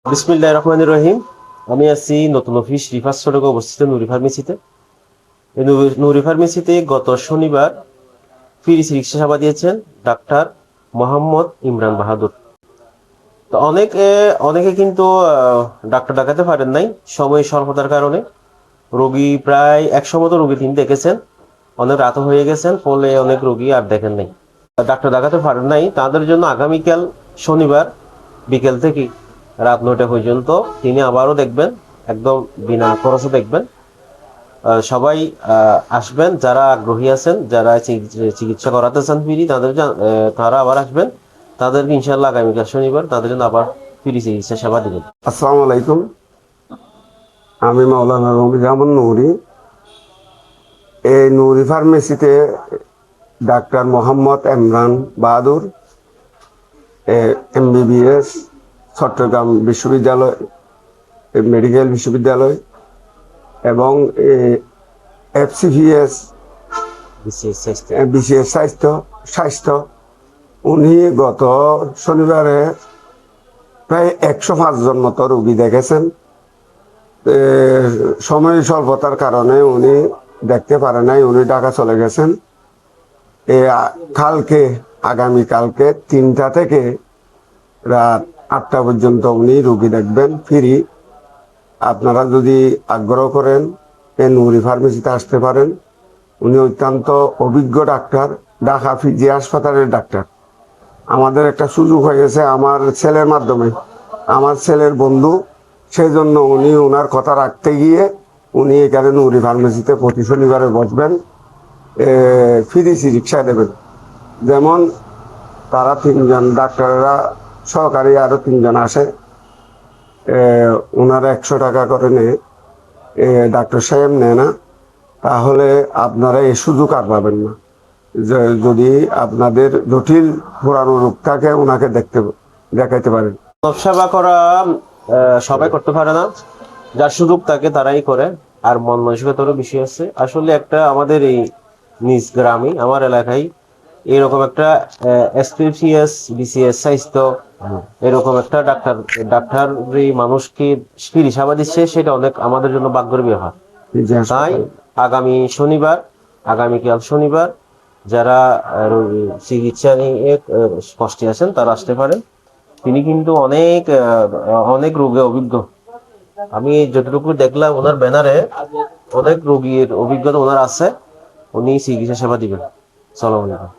বিসমিল্লাহির রহমানির রহিম। আমি আছি নতুন অফিস রিভার্স সড়কে অবস্থিত নুরি ফার্মেসিতে। এই নুরি ফার্মেসিতে গত শনিবার ফ্রি চিকিৎসা সেবা দিয়েছেন ডাক্তার মোহাম্মদ ইমরান বাহাদুর। তো অনেকে কিন্তু ডাক্তার দেখাতে পারেন নাই সময় স্বল্পতার কারণে। রোগী প্রায় 100 মতো রোগী তিনি দেখেছেন, অনেক রাত হয়ে গেছেন, ফলে অনেক রোগী আর দেখেন নাই, ডাক্তার দেখাতে পারেন নাই। তাদের জন্য আগামীকাল শনিবার বিকেল থেকে রাত 9টা পর্যন্ত তিনি আবারও দেখবেন, একদম বিনা খরচে দেখবেন। সবাই আসবেন, যারা আগ্রহী আছেন, যারা চিকিৎসা করাতে চান ফ্রি, তারা আবার আসবেন। তাদেরকে ইনশাল্লাহ আগামীকাল শনিবার তাদের জন্য আবার ফ্রি চিকিৎসা সেবা দিবেন। আসসালামু আলাইকুম। আমি মাওলানা রমিজামান নুরি। এই নুরি ফার্মেসিতে ডাক্তার মোহাম্মদ ইমরান বাহাদুর MBBS চট্টগ্রাম বিশ্ববিদ্যালয় মেডিকেল বিশ্ববিদ্যালয় এবং FCVS BCS স্বাস্থ্য উনি গত শনিবারে প্রায় 105 জন মতো রোগী দেখেছেন। সময় স্বল্পতার কারণে উনি দেখতে পারে নাই, উনি ঢাকা চলে গেছেন। আগামীকালকে 3টা থেকে রাত 8টা পর্যন্ত উনি রোগী দেখবেন ফ্রি। আপনারা যদি আগ্রহ করেন এই নুরি ফার্মেসিতে আসতে পারেন। উনি অত্যন্ত অভিজ্ঞ ডাক্তার, ঢাকা ফিজি হাসপাতালের ডাক্তার। আমাদের একটা সুযোগ হয়েছে আমার ছেলের মাধ্যমে, আমার ছেলের বন্ধু, সেই জন্য উনি ওনার কথা রাখতে গিয়ে উনি এখানে নুরি ফার্মেসিতে প্রতি শনিবারে বসবেন, ফ্রি চিকিৎসা দেবেন। যেমন তারা 3জন ডাক্তাররা সহকারী আরো 3জন আসে, ওনারা 100 টাকা করে নেয়, ডাক্তার সাহেব নেয় না। তাহলে আপনারা এই সুযোগ আর পাবেন না। যদি আপনাদের জটিল পুরানো রোগ থাকে ওনাকে দেখাইতে পারেন। সেবা করা সবাই করতে পারে না, যার সুযোগ থাকে তারাই করে। আর মন মানসিকতারও বিষয় আছে। আসলে একটা আমাদের এই নিজ গ্রামে, আমার এলাকায় এরকম একটা SPCS BCS স্বাস্থ্য এরকম একটা ডাক্তার মানুষকে ফ্রি সেবা দিচ্ছে, সেটা অনেক আমাদের জন্য ভাগ্যের ব্যাপার। তাই আগামীকাল শনিবার যারা চিকিৎসা নিয়ে কষ্টে আছেন তারা আসতে পারেন। তিনি কিন্তু অনেক রোগে অভিজ্ঞ। আমি যতটুকু দেখলাম ওনার ব্যানারে অনেক রোগীর অভিজ্ঞতা ওনার আছে। উনি চিকিৎসা সেবা দিবেন। সালাম আলাইকুম।